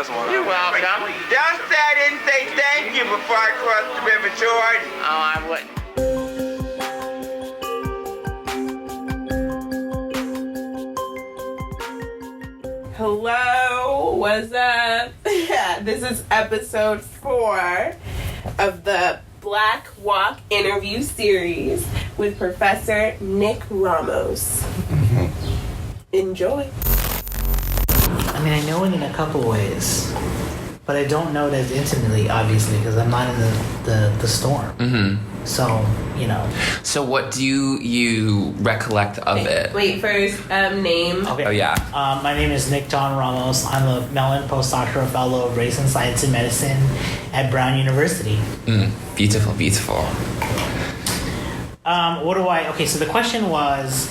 You're welcome. Don't say I didn't say thank you before I crossed the River Jordan. Oh, I wouldn't. Hello, what's up? This is episode 4 of the Black Walk interview series with Professor Nic Ramos. Enjoy. I mean, I know it in a couple ways, but I don't know it as intimately, obviously, because I'm not in the storm. Mm-hmm. So, you know. So what do you recollect of it? Wait, first, name. Okay. Oh, yeah. My name is Nic Ramos. I'm a Mellon Postdoctoral Fellow of Race and Science and Medicine at Brown University. Beautiful, beautiful. Okay, so the question was,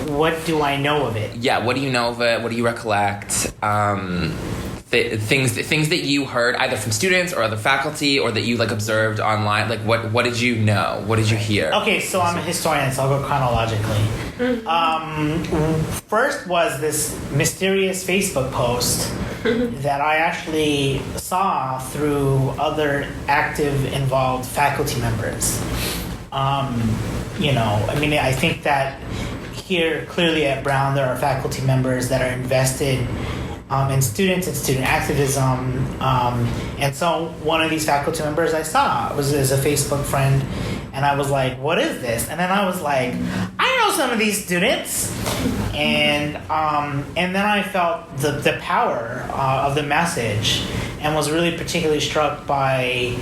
what do I know of it? Yeah, what do you know of it? What do you recollect? Things that you heard either from students or other faculty or that you observed online. What did you know? What did you hear? Okay, so I'm a historian, so I'll go chronologically. First was this mysterious Facebook post that I actually saw through other active, involved faculty members. I think that here, clearly at Brown, there are faculty members that are invested in students and student activism. And so one of these faculty members I saw was a Facebook friend, and I was like, what is this? And then I was like, I know some of these students. And then I felt the power of the message and was really particularly struck by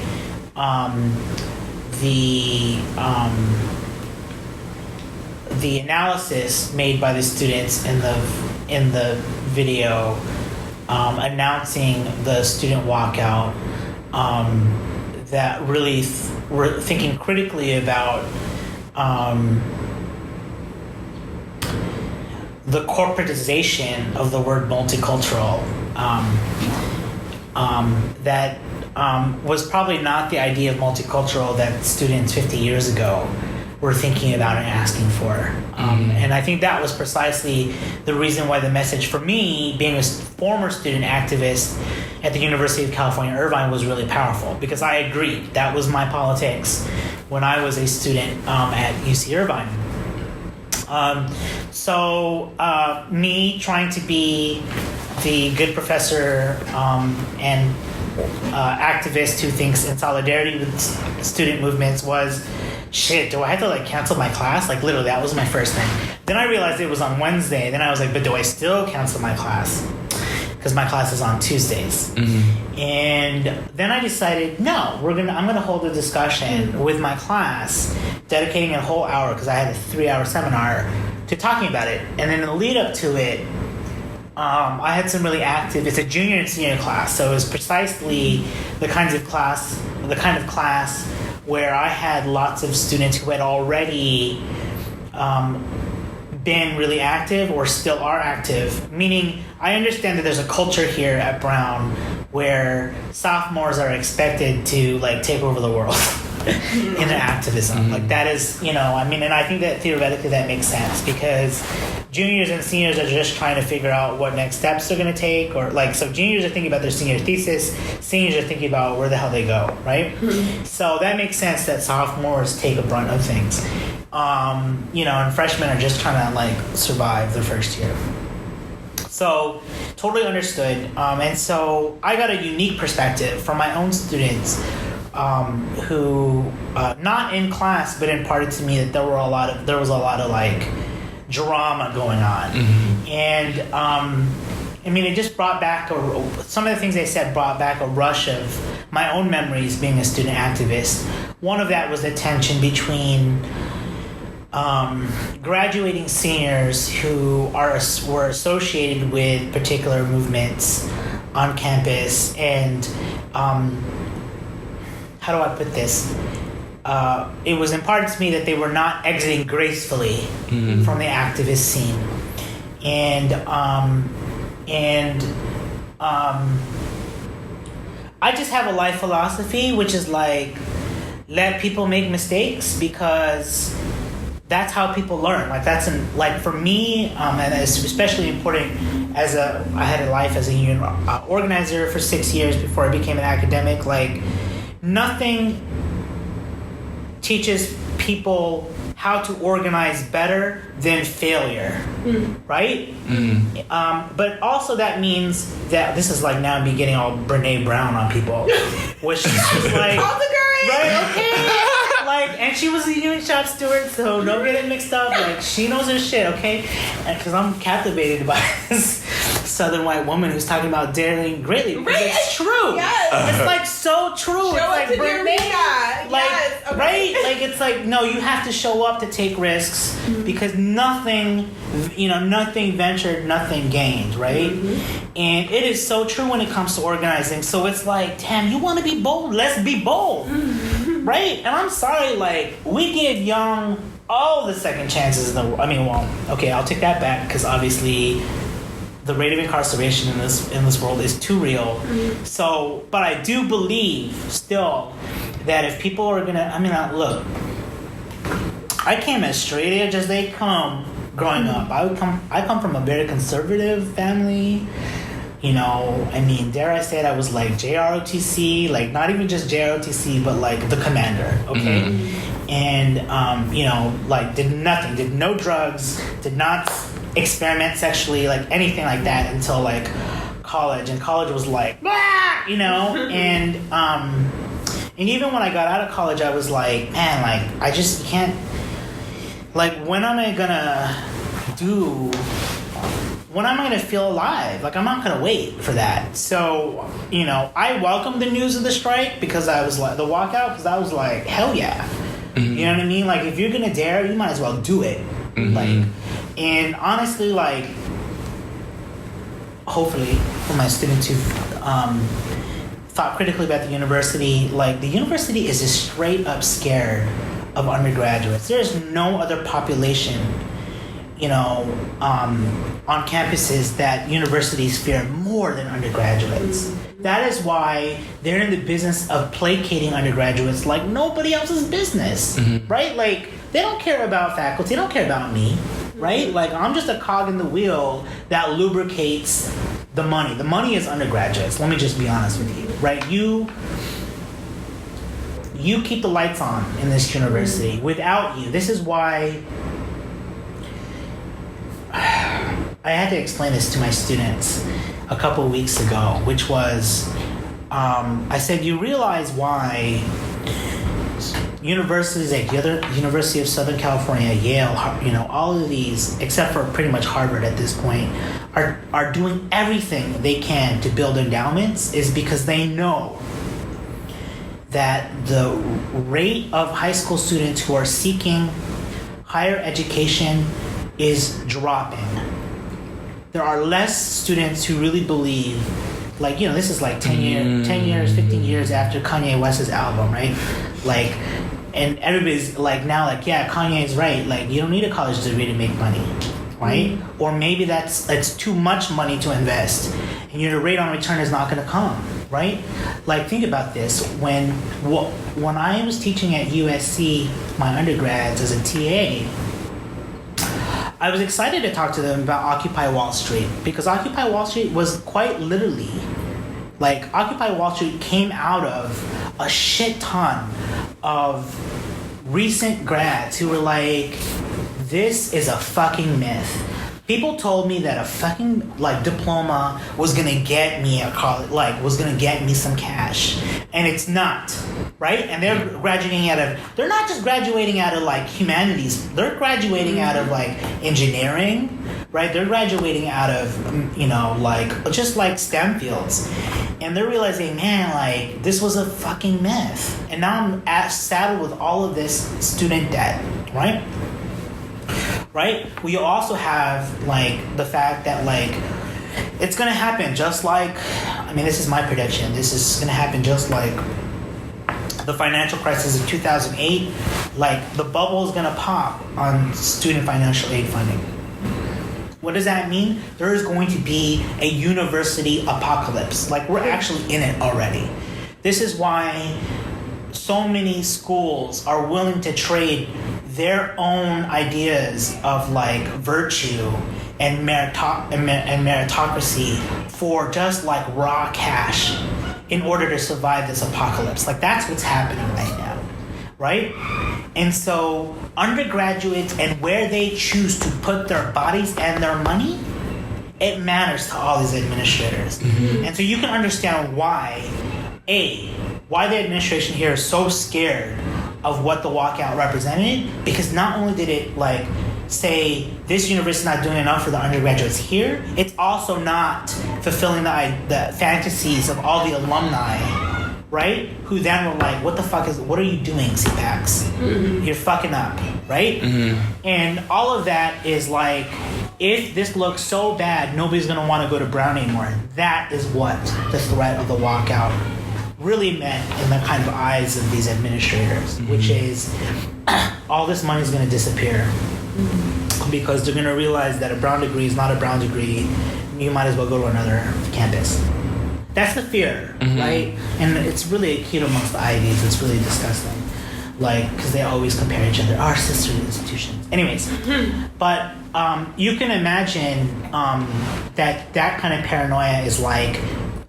the analysis made by the students in the video announcing the student walkout, that really were thinking critically about the corporatization of the word multicultural, that was probably not the idea of multicultural that students 50 years ago were thinking about and asking for. And I think that was precisely the reason why the message for me, being a former student activist at the University of California, Irvine, was really powerful, because I agreed. That was my politics when I was a student at UC Irvine. Me trying to be the good professor and activist who thinks in solidarity with student movements was, shit, do I have to cancel my class? Literally, that was my first thing. Then I realized it was on Wednesday. Then I was like, but do I still cancel my class? Because my class is on Tuesdays. Mm-hmm. And then I decided, no, I'm gonna hold a discussion with my class, dedicating a whole hour, because I had a 3-hour seminar, to talking about it. And then in the lead up to it, I had some really active. It's a junior and senior class, so it was precisely the kind of class where I had lots of students who had already been really active or still are active. Meaning, I understand that there's a culture here at Brown where sophomores are expected to take over the world in their activism. That is, and I think that theoretically that makes sense, because juniors and seniors are just trying to figure out what next steps they're going to take, or so juniors are thinking about their senior thesis, seniors are thinking about where the hell they go, right? So that makes sense that sophomores take a brunt of things. And freshmen are just trying to survive their first year. So totally understood. And so I got a unique perspective from my own students, who not in class but imparted to me that there was a lot of drama going on. And it just brought back some of the things they said brought back a rush of my own memories being a student activist. One of that was the tension between graduating seniors who were associated with particular movements on campus, and how do I put this? It was imparted to me that they were not exiting gracefully from the activist scene, and I just have a life philosophy, which is let people make mistakes, because that's how people learn. Like like for me, and it's especially important I had a life as a union organizer for 6 years before I became an academic. Like nothing teaches people how to organize better than failure, right? But also that means that this is like now I'm getting all Brene Brown on people, which is like, right? Okay. Like, and she was a union shop steward, so don't get it mixed up. Like, she knows her shit, okay? Because I'm captivated by this Southern white woman who's talking about daring greatly. Because it's true. Yes. It's like so true. Show it's up like to your Mika. like, Yes. Okay. right? Like, it's like, no, you have to show up to take risks because nothing ventured, nothing gained, right? And it is so true when it comes to organizing. So it's like, damn, you want to be bold? Let's be bold. Right? And I'm sorry, like, we give young all the second chances in the world. I mean, well, okay, I'll take that back because obviously the rate of incarceration in this world is too real. So, but I do believe still that if people are gonna, look, I came as straight edge as they come growing up. I come from a very conservative family. You know, I mean, dare I say it, I was like JROTC, like not even just JROTC, but like the commander, okay? And, you know, like did no drugs, did not experiment sexually, like anything like that until like college. And college was like, you know? And even when I got out of college, I was like, man, like, I just can't, like, when am I gonna feel alive? Like, I'm not gonna wait for that. So, you know, I welcomed the news of the strike because I was like, the walkout, because I was like, hell yeah. You know what I mean? Like, if you're gonna dare, you might as well do it. Like, and honestly, like, hopefully, for my students who thought critically about the university, like, the university is just straight up scared of undergraduates. There's no other population, you know, on campuses that universities fear more than undergraduates. That is why they're in the business of placating undergraduates like nobody else's business, right? Like, they don't care about faculty, they don't care about me, right? Like, I'm just a cog in the wheel that lubricates the money. The money is undergraduates, let me just be honest with you, right? You keep the lights on in this university. Without you, this is why I had to explain this to my students a couple of weeks ago, which was, I said, you realize why universities like the other University of Southern California, Yale, you know, all of these, except for pretty much Harvard at this point, are doing everything they can to build endowments is because they know that the rate of high school students who are seeking higher education is dropping. There are less students who really believe, like, you know, this is like 10 years, 15 years after Kanye West's album, right? Like, and everybody's like now like, yeah, Kanye's right. Like, you don't need a college degree to make money, right? Or maybe it's too much money to invest, and your rate on return is not going to come, right? Like, think about this. When I was teaching at USC, my undergrads as a TA, I was excited to talk to them about Occupy Wall Street because Occupy Wall Street was quite literally, like, Occupy Wall Street came out of a shit ton of recent grads who were like, this is a fucking myth. People told me that a fucking, like, diploma was gonna get me a college, like, was gonna get me some cash, and it's not, right? And they're they're not just graduating out of, like, humanities, they're graduating out of, like, engineering, right? They're graduating out of, you know, like, just like STEM fields, and they're realizing, man, like, this was a fucking myth, and now I'm saddled with all of this student debt, right? Right? We also have, like, the fact that, like, it's gonna happen just like, I mean, this is my prediction, this is gonna happen just like the financial crisis of 2008. Like, the bubble is gonna pop on student financial aid funding. What does that mean? There is going to be a university apocalypse. Like, we're actually in it already. This is why so many schools are willing to trade their own ideas of like virtue and meritocracy for just like raw cash in order to survive this apocalypse. Like that's what's happening right now, right? And so undergraduates and where they choose to put their bodies and their money, it matters to all these administrators. Mm-hmm. And so you can understand why the administration here is so scared of what the walkout represented, because not only did it like say this university is not doing enough for the undergraduates here, it's also not fulfilling the fantasies of all the alumni, right? Who then were like, what are you doing, CPACs? Mm-hmm. You're fucking up, right? Mm-hmm. And all of that is like, if this looks so bad, nobody's gonna wanna go to Brown anymore. That is what the threat of the walkout really meant in the kind of eyes of these administrators, mm-hmm. which is all this money is going to disappear because they're going to realize that a Brown degree is not a Brown degree. You might as well go to another campus. That's the fear, mm-hmm. right? And it's really acute amongst the Ivies. It's really disgusting, like because they always compare each other, our sister institutions. Anyways, mm-hmm. But you can imagine that kind of paranoia is like.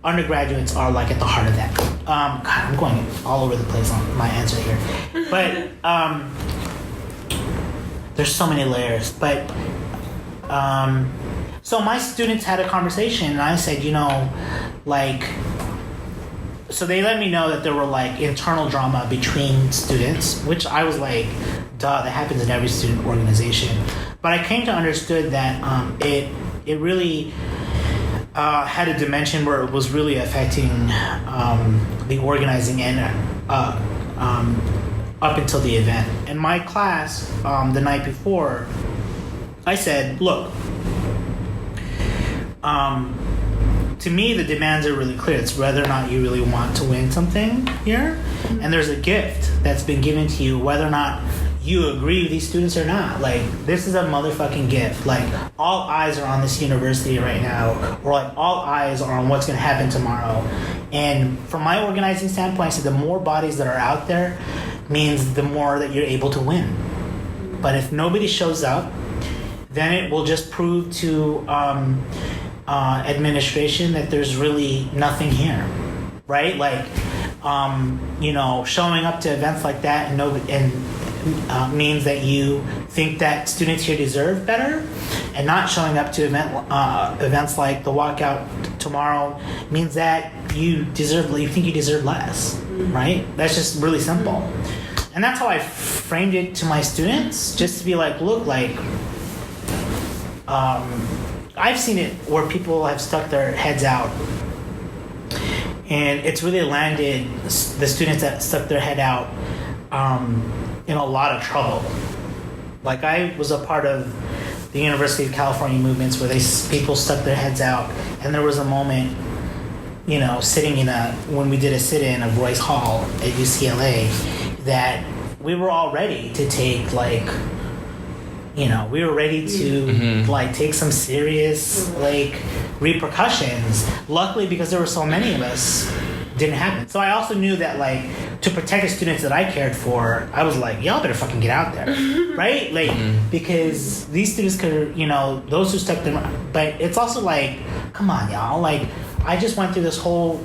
Undergraduates are like at the heart of that. God, I'm going all over the place on my answer here. But there's so many layers. But so my students had a conversation and I said, so they let me know that there were like internal drama between students, which I was like, duh, that happens in every student organization. But I came to understood that it really had a dimension where it was really affecting the organizing and up until the event. In my class, the night before, I said, look, to me, the demands are really clear. It's whether or not you really want to win something here. And there's a gift that's been given to you, whether or not you agree with these students or not. Like, this is a motherfucking gift. Like, all eyes are on this university right now, or like all eyes are on what's going to happen tomorrow. And from my organizing standpoint, I said the more bodies that are out there means the more that you're able to win. But if nobody shows up, then it will just prove to administration that there's really nothing here, right? Like, showing up to events like that and means that you think that students here deserve better, and not showing up to events like the walkout tomorrow means that you think you deserve less, right? That's just really simple. And that's how I framed it to my students, just to be like, look, like, I've seen it where people have stuck their heads out, and it's really landed the students that stuck their head out in a lot of trouble. Like, I was a part of the University of California movements where people stuck their heads out, and there was a moment, sitting when we did a sit-in of Royce Hall at UCLA, that we were all ready to take, like, we were ready to mm-hmm. like take some serious like repercussions. Luckily, because there were so many of us, didn't happen. So I also knew that, like, to protect the students that I cared for, I was like, y'all better fucking get out there, right? Like, mm-hmm. because these students could, those who stuck them. But it's also like, come on, y'all. Like, I just went through this whole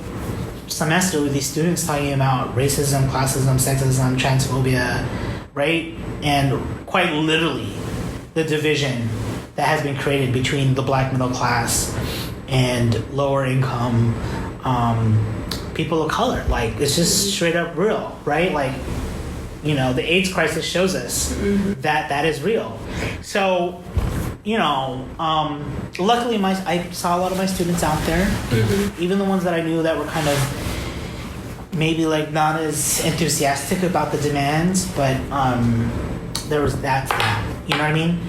semester with these students talking about racism, classism, sexism, transphobia, right? And quite literally, the division that has been created between the black middle class and lower income people of color. Like, it's just straight up real, right? Like, the AIDS crisis shows us mm-hmm. that is real. So, luckily I saw a lot of my students out there, mm-hmm. even the ones that I knew that were kind of maybe like not as enthusiastic about the demands, but there was that. You know what I mean?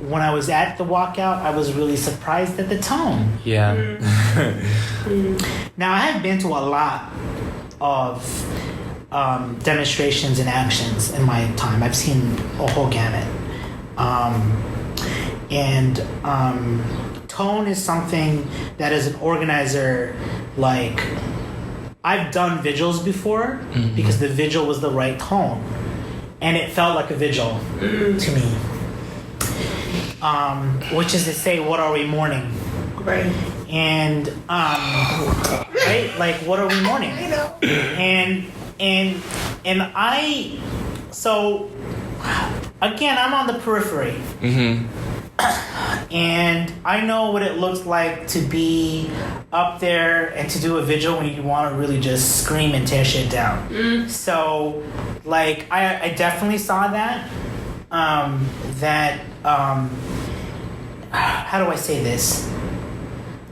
When I was at the walkout, I was really surprised at the tone. Yeah. Now, I have been to a lot of demonstrations and actions in my time. I've seen a whole gamut. Tone is something that, as an organizer, like, I've done vigils before mm-hmm. because the vigil was the right tone. and it felt like a vigil to me. Which is to say, what are we mourning? Right. And right, like what are we mourning? I know. And I, so again, I'm on the periphery. Mm-hmm. And I know what it looks like to be up there and to do a vigil when you want to really just scream and tear shit down. So, like, I definitely saw that. How do I say this?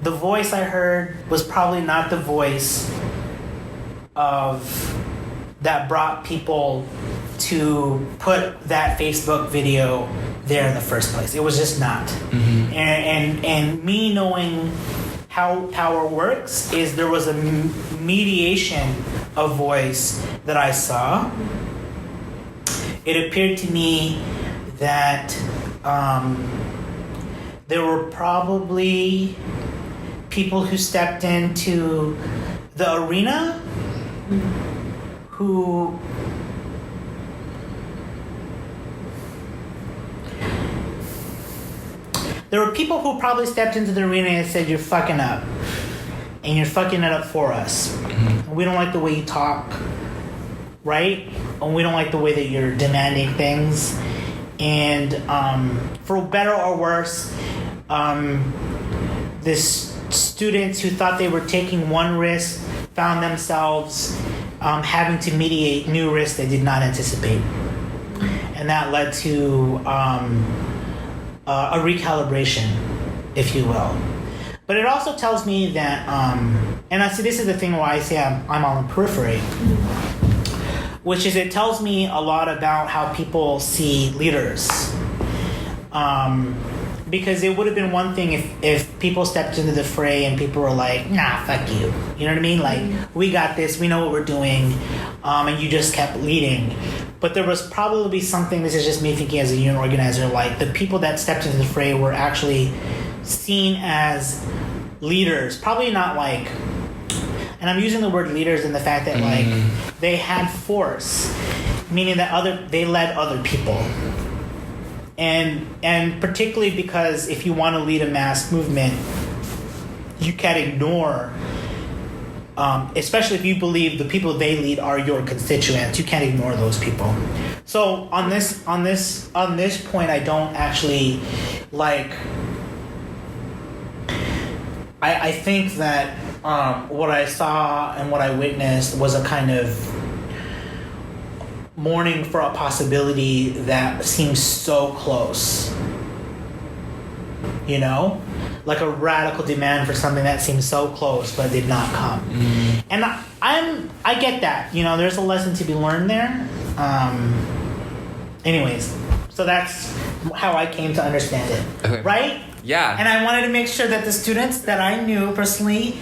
The voice I heard was probably not the voice that brought people to put that Facebook video there in the first place. It was just not. Mm-hmm. And me knowing how power works is there was a mediation of voice that I saw. It appeared to me that there were probably people who stepped into the arena who there were people who probably stepped into the arena and said, you're fucking up. And you're fucking it up for us. Mm-hmm. We don't like the way you talk, right? And we don't like the way that you're demanding things. And for better or worse, this students who thought they were taking one risk found themselves having to mediate new risks they did not anticipate. And that led to a recalibration, if you will. But it also tells me that, and I see this is the thing why I say I'm on the periphery, which is it tells me a lot about how people see leaders. Because it would have been one thing if people stepped into the fray and people were like, nah, fuck you. You know what I mean? Like, we got this, we know what we're doing, and you just kept leading. But there was probably something, this is just me thinking as a union organizer, like the people that stepped into the fray were actually seen as leaders. Probably not like, and I'm using the word leaders in the fact that like they had force, meaning that they led other people. And particularly because if you want to lead a mass movement, you can't ignore, especially if you believe the people they lead are your constituents, you can't ignore those people. So on this point, I don't actually like. I think that what I saw and what I witnessed was a kind of mourning for a possibility that seems so close. You know? Like a radical demand for something that seems so close but did not come. Mm-hmm. And I get that. You know, there's a lesson to be learned there. Anyways, so that's how I came to understand it. Okay. Right? Yeah. And I wanted to make sure that the students that I knew personally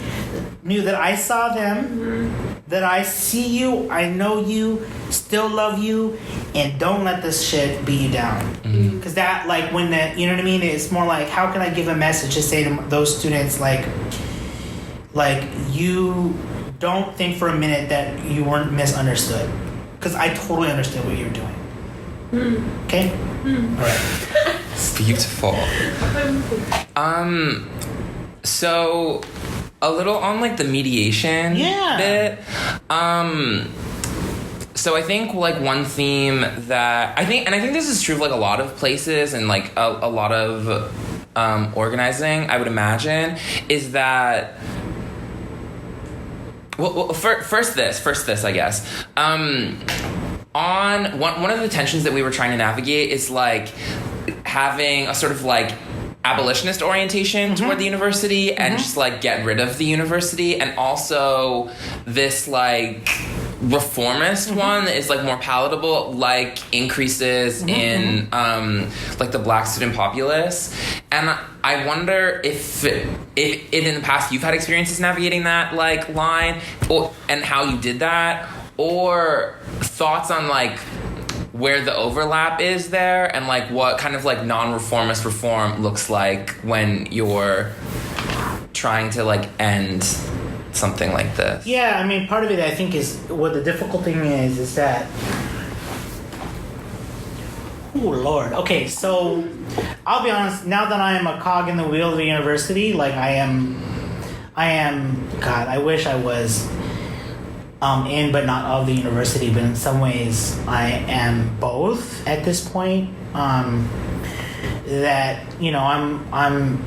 knew that I saw them, that I see you, I know you, still love you, and don't let this shit beat you down. Because that, like, when that, you know what I mean? It's more like, how can I give a message to say to those students, like you don't think for a minute that you weren't misunderstood. Because I totally understood what you were doing. Okay? All right. Beautiful. So a little on like the mediation bit. So I think like one theme that I think this is true of like a lot of places and like a lot of organizing, I would imagine, is that first this I guess. On one of the tensions that we were trying to navigate is like having a sort of like abolitionist orientation toward the university and just like get rid of the university, and also this like reformist one that is like more palatable, like increases in like the Black student populace. And I wonder if in the past you've had experiences navigating that like line, and how you did that, or thoughts on like where the overlap is there, and like what kind of like non-reformist reform looks like when you're trying to like end something like this. Yeah, I mean, part of it I think is what the difficult thing is that Lord. Okay, so I'll be honest. Now that I am a cog in the wheel of the university, like I am. God, I wish I was in, but not of the university. But in some ways, I am both at this point. That I'm.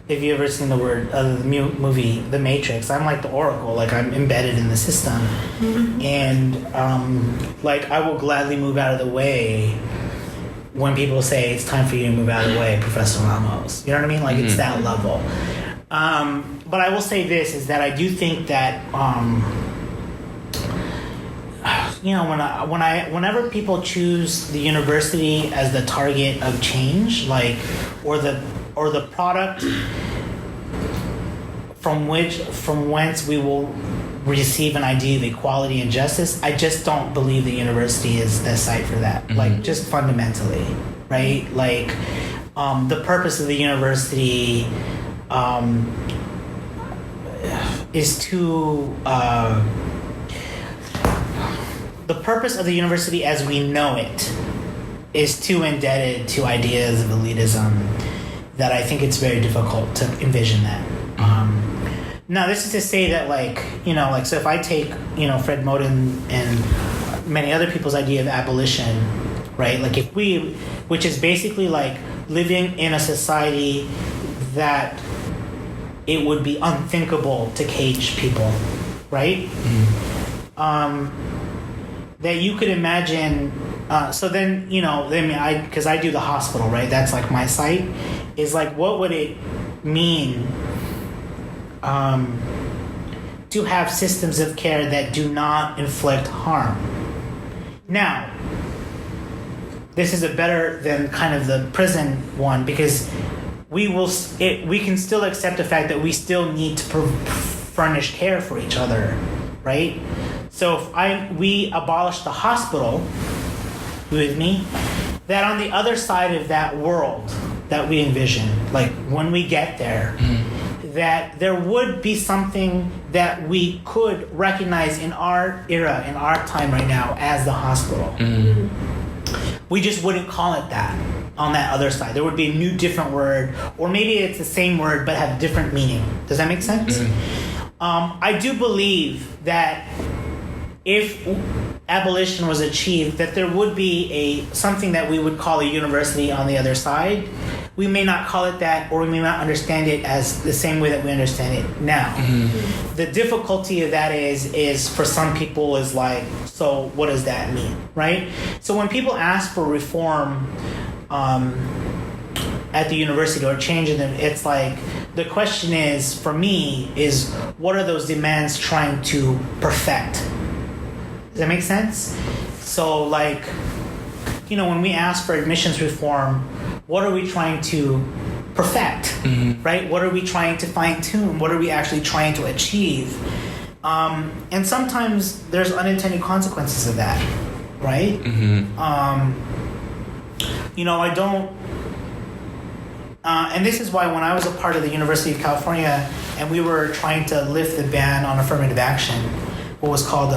If you ever seen the movie The Matrix, I'm like the Oracle. Like I'm embedded in the system, and like I will gladly move out of the way when people say it's time for you to move out of the way, Professor Ramos. You know what I mean? Like it's that level. But I will say this is that I do think that whenever people choose the university as the target of change, like or the product from whence we will receive an idea of equality and justice, I just don't believe the university is the site for that. Like just fundamentally, right? Like the purpose of the university is to the purpose of the university as we know it is too indebted to ideas of elitism that I think it's very difficult to envision that. Now, this is to say that, so if I take, Fred Moten and many other people's idea of abolition, right? Like which is basically like living in a society that it would be unthinkable to cage people, right? That you could imagine. So then, because I do the hospital, right? That's like my site. Is like, what would it mean to have systems of care that do not inflict harm? Now, this is a better than kind of the prison one because we can still accept the fact that we still need to furnish care for each other, right? So if we abolish the hospital, you with me? That on the other side of that world that we envision, like when we get there, that there would be something that we could recognize in our era, in our time right now, as the hospital. We just wouldn't call it that on that other side. There would be a new, different word, or maybe it's the same word but have different meaning. Does that make sense? I do believe that if abolition was achieved, that there would be something that we would call a university on the other side. We may not call it that, or we may not understand it as the same way that we understand it now. The difficulty of that is for some people is like, so what does that mean, right? So when people ask for reform at the university or change in them, it's like the question is, for me, is what are those demands trying to perfect? Does that make sense? So like, when we ask for admissions reform, what are we trying to perfect, right? What are we trying to fine-tune? What are we actually trying to achieve? And sometimes there's unintended consequences of that, right? I don't... and this is why when I was a part of the University of California and we were trying to lift the ban on affirmative action, what was called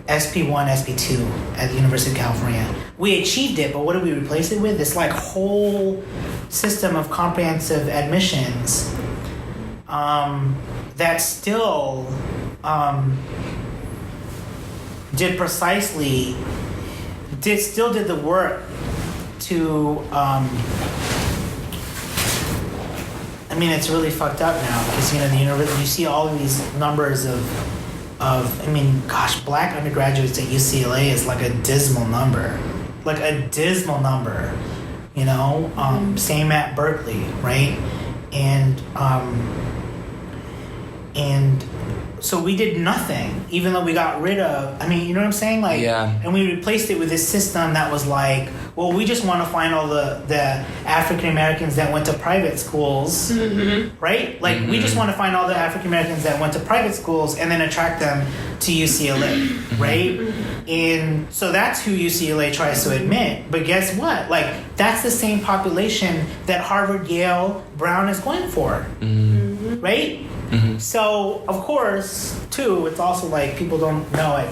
SP1, SP2 at the University of California. We achieved it, but what did we replace it with? This like whole system of comprehensive admissions that still did the work to it's really fucked up now because the university, you see all of these numbers of black undergraduates at UCLA is like a dismal number. Same at Berkeley, right? And so we did nothing, even though we got rid of, you know what I'm saying? Like, yeah. And we replaced it with this system that was like, well, we just want to find all the African Americans that went to private schools, right? Like, we just want to find all the African Americans that went to private schools and then attract them to UCLA, right? And so that's who UCLA tries to admit. But guess what? Like, that's the same population that Harvard, Yale, Brown is going for, right? So, of course, too, it's also like people don't know at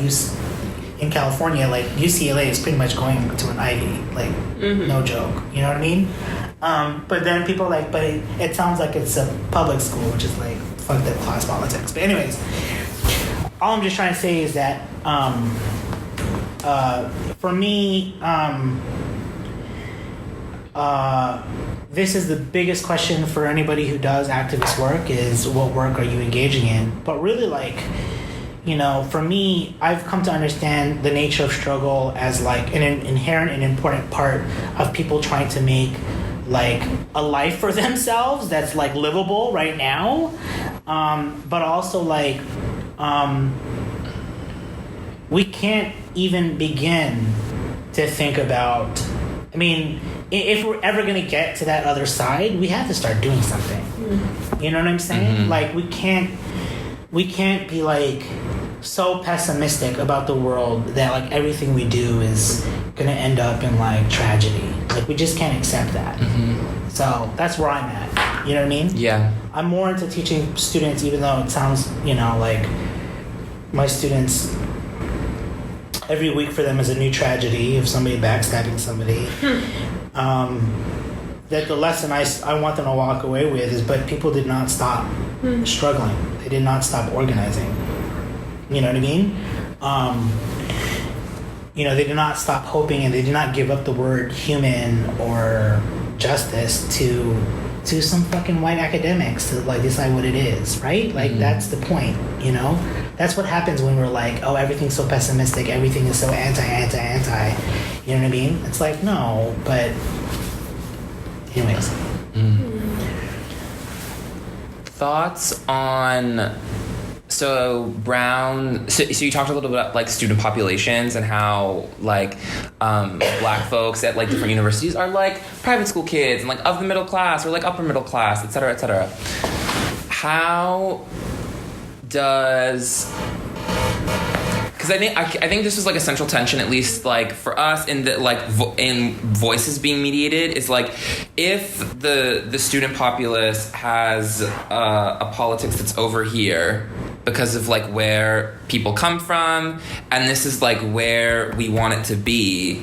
in California, like UCLA is pretty much going to an Ivy, like no joke. You know what I mean? But then people are like, but it sounds like it's a public school, which is like fuck that class politics. But anyways, all I'm just trying to say is that for me, this is the biggest question for anybody who does activist work is what work are you engaging in? But really, like, you know, for me, I've come to understand the nature of struggle as like an inherent and important part of people trying to make like a life for themselves that's like livable right now. But also like, we can't even begin to think about, I mean, if we're ever going to get to that other side, we have to start doing something. You know what I'm saying? Like we can't be like so pessimistic about the world that like everything we do is going to end up in like tragedy. Like we just can't accept that. So that's where I'm at. You know what I mean? Yeah. I'm more into teaching students, even though it sounds, you know, like my students, every week for them is a new tragedy of somebody backstabbing somebody. That the lesson I want them to walk away with is, but people did not stop struggling. They did not stop organizing. You know what I mean? You know, they did not stop hoping, and they did not give up the word human or justice to some fucking white academics to like decide what it is, right? Like that's the point, you know? That's what happens when we're like, oh, everything's so pessimistic, everything is so anti. You know what I mean? It's like, no, but anyways. Thoughts on, so Brown, so you talked a little bit about like student populations and how like black folks at like different universities are like private school kids and like of the middle class or like upper middle class, et cetera, et cetera. How does, because I think this was like a central tension, at least like for us in the like in voices being mediated, is like if the student populace has a politics that's over here because of like where people come from, and this is like where we want it to be,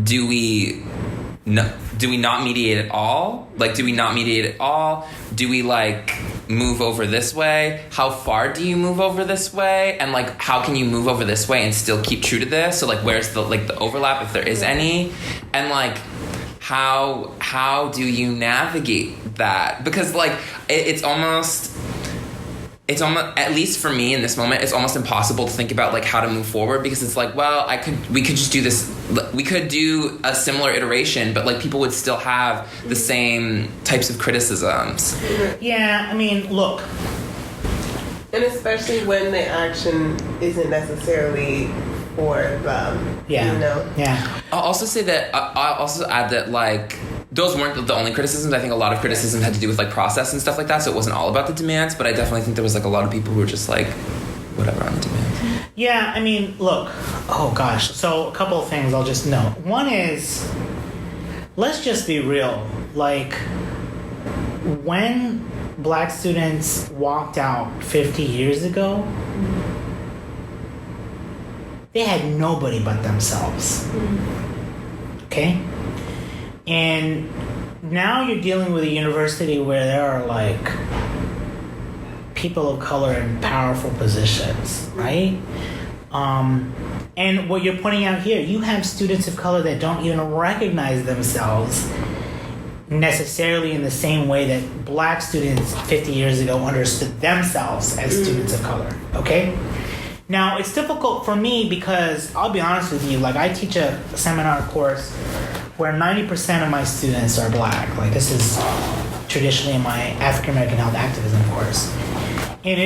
do we not mediate at all? Like, do we not mediate at all? Do we like move over this way? How far do you move over this way? And like, how can you move over this way and still keep true to this? So like, where's the like the overlap if there is any? And like, how do you navigate that? Because like, it's almost, at least for me in this moment, it's almost impossible to think about like how to move forward, because it's like, well, we could just do this, we could do a similar iteration, but like people would still have the same types of criticisms. Yeah, I mean, look. And especially when the action isn't necessarily for them. Yeah. You know? Yeah. I'll also say that, I'll also add that like, those weren't the only criticisms. I think a lot of criticism had to do with like process and stuff like that, so it wasn't all about the demands, but I definitely think there was like a lot of people who were just like, whatever on the demands. Yeah, I mean, look, oh gosh, so a couple of things I'll just note. One is, let's just be real. Like, when black students walked out 50 years ago, they had nobody but themselves. Okay? And now you're dealing with a university where there are like people of color in powerful positions, right? And what you're pointing out here, you have students of color that don't even recognize themselves necessarily in the same way that black students 50 years ago understood themselves as students of color, okay? Now, it's difficult for me because, I'll be honest with you, like I teach a seminar course where 90% of my students are black. Like this is traditionally my African American health activism course. And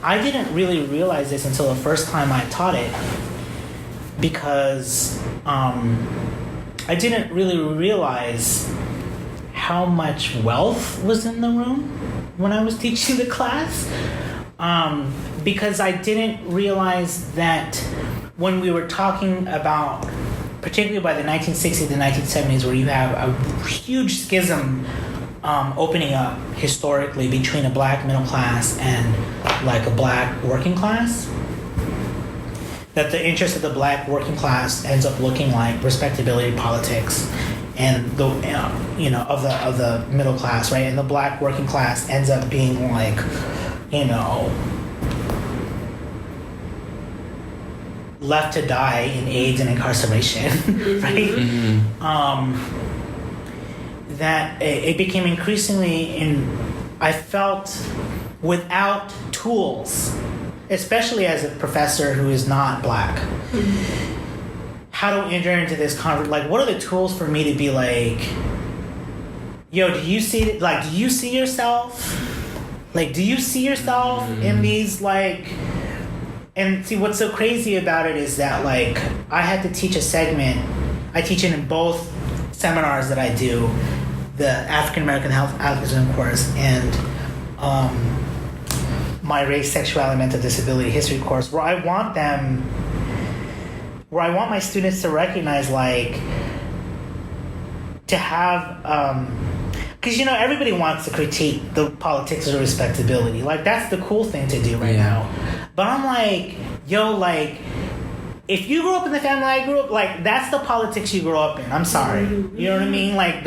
I didn't really realize this until the first time I taught it, because I didn't really realize how much wealth was in the room when I was teaching the class. Because I didn't realize that when we were talking about, particularly by the 1960s and 1970s, where you have a huge schism opening up historically between a black middle class and like a black working class, that the interest of the black working class ends up looking like respectability politics, and the of the middle class, right? And the black working class ends up being like, left to die in AIDS and incarceration, right? That it became increasingly I felt without tools, especially as a professor who is not black, how to enter into this like, what are the tools for me to be like, yo, do you see yourself? Like, do you see yourself in these, like... And see, what's so crazy about it is that, like, I had to teach a segment. I teach it in both seminars that I do, the African American Health Activism course and my race, sexuality, mental disability history course, where I want my students to recognize, like, to have, because, everybody wants to critique the politics of respectability. Like, that's the cool thing to do right now. But I'm like, yo, like, if you grew up in the family I grew up, like, that's the politics you grew up in. I'm sorry. You know what I mean? Like,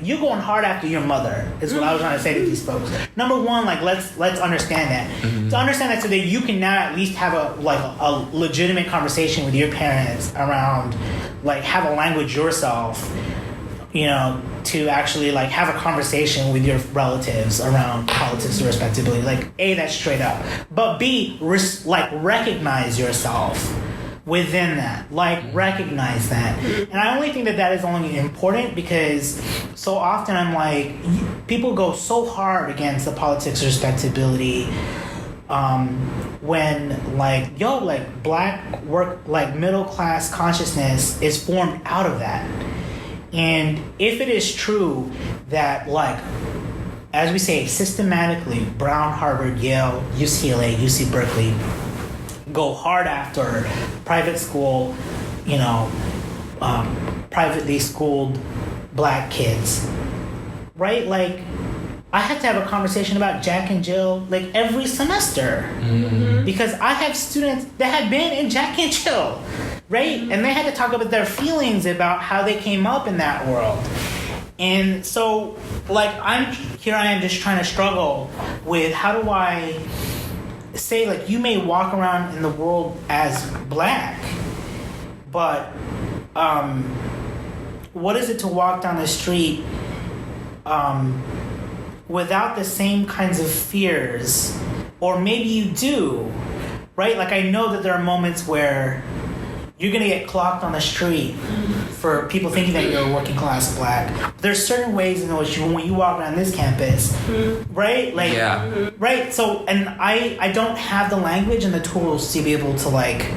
you're going hard after your mother, is what I was trying to say to these folks. Number one, like, let's understand that. To understand that so that you can now at least have a legitimate conversation with your parents around, like, have a language yourself, to actually, like, have a conversation with your relatives around politics and respectability. Like, A, that's straight up. But B, recognize yourself within that. Like, recognize that. And I only think that is only important because so often I'm like, people go so hard against the politics of respectability when, like, black work, like, middle class consciousness is formed out of that. And if it is true that, like, as we say, systematically, Brown, Harvard, Yale, UCLA, UC Berkeley go hard after private school, privately schooled black kids, right? Like, I had to have a conversation about Jack and Jill, like, every semester. Because I have students that have been in Jack and Jill, right? And they had to talk about their feelings about how they came up in that world. And so, like, I am just trying to struggle with how do I say, like, you may walk around in the world as black, but what is it to walk down the street without the same kinds of fears? Or maybe you do, right? Like, I know that there are moments where you're going to get clocked on the street for people thinking that you're a working class black. There's certain ways in which when you walk around this campus, right? Like, right? So, and I don't have the language and the tools to be able to, like,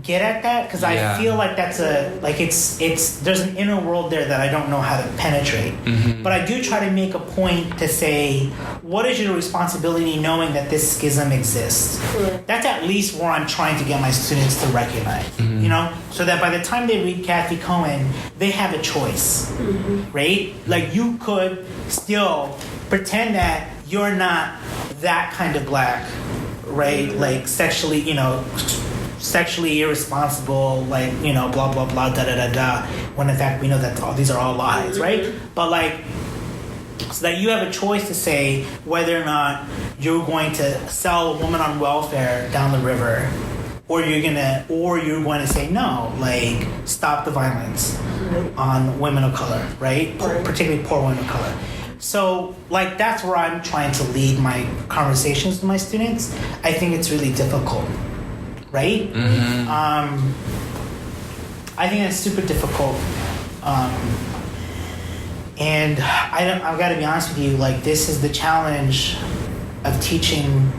get at that, because I feel like that's there's an inner world there that I don't know how to penetrate. But I do try to make a point to say, what is your responsibility knowing that this schism exists? That's at least where I'm trying to get my students to recognize, so that by the time they read Kathy Cohen, they have a choice, right? Like, you could still pretend that you're not that kind of black, right? Like, sexually irresponsible, like, blah, blah, blah, da-da-da-da, when in fact we know that these are all lies, right? But, like, so that you have a choice to say whether or not you're going to sell a woman on welfare down the river, or you're going to say no, like, stop the violence on women of color, right? Particularly poor women of color. So, like, that's where I'm trying to lead my conversations with my students. I think it's really difficult. Right? I think it's super difficult. And I've got to be honest with you, like, this is the challenge of teaching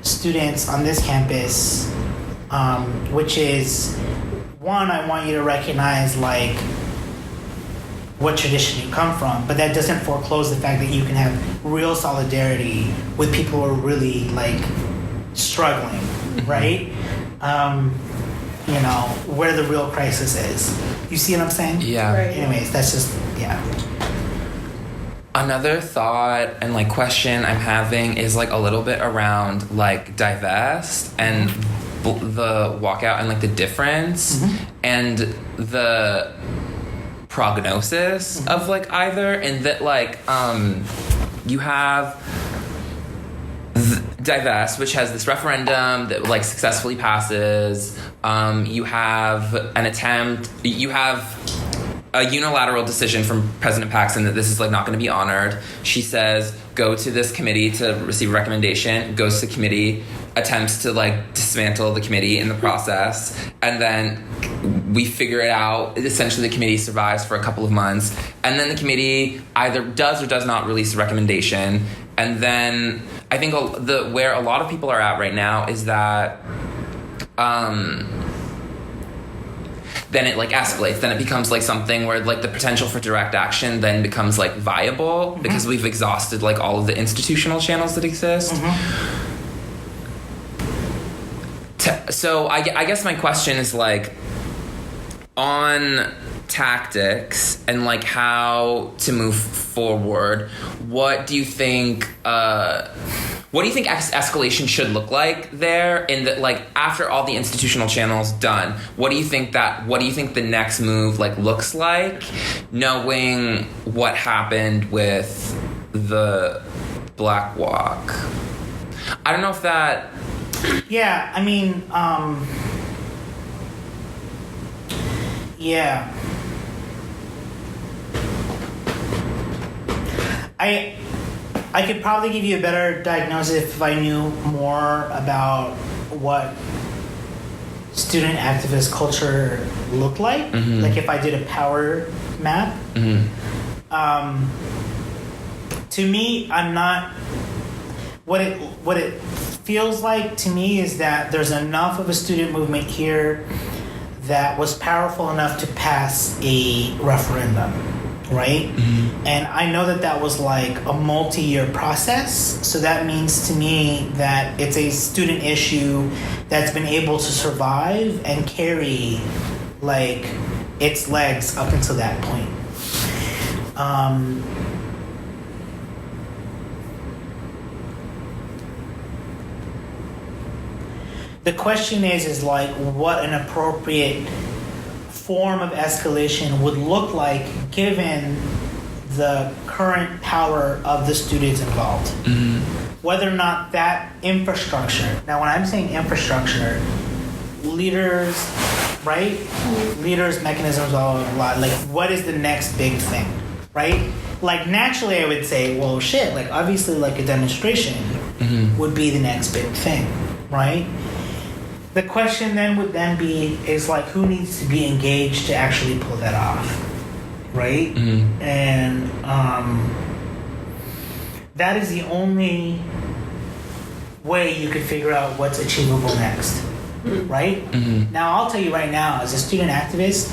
students on this campus, which is, one, I want you to recognize, like, what tradition you come from, but that doesn't foreclose the fact that you can have real solidarity with people who are really, like, struggling. Right? Where the real crisis is. You see what I'm saying? Yeah. Right. Anyways, that's just, Another thought and like question I'm having is like a little bit around like divest and the walkout and like the difference and the prognosis of like either, and that like you have divest, which has this referendum that like successfully passes. You have an attempt. You have a unilateral decision from President Paxson that this is like not going to be honored. She says, go to this committee to receive a recommendation, goes to the committee, attempts to like dismantle the committee in the process, and then we figure it out. Essentially the committee survives for a couple of months, and then the committee either does or does not release a recommendation. And then I think where a lot of people are at right now is that then it like escalates. Then it becomes like something where like the potential for direct action then becomes like viable because we've exhausted like all of the institutional channels that exist. So I guess my question is like on tactics and like how to move forward. What do you think escalation should look like there? In that, like after all the institutional channels done, what do you think the next move like looks like, knowing what happened with the Black Walk? I don't know if that. Yeah, I mean, yeah. I could probably give you a better diagnosis if I knew more about what student activist culture looked like. Like if I did a power map. To me, I'm not. What it feels like to me is that there's enough of a student movement here that was powerful enough to pass a referendum. Right? And I know that was like a multi-year process. So that means to me that it's a student issue that's been able to survive and carry like its legs up until that point. The question is like what an appropriate form of escalation would look like given the current power of the students involved. Whether or not that infrastructure, now when I'm saying infrastructure, leaders, right? Leaders, mechanisms, a lot. Like what is the next big thing, right? Like naturally I would say, well shit, like obviously like a demonstration would be the next big thing, right? The question then would be is like who needs to be engaged to actually pull that off, right? And that is the only way you could figure out what's achievable next, right? Now I'll tell you right now, as a student activist,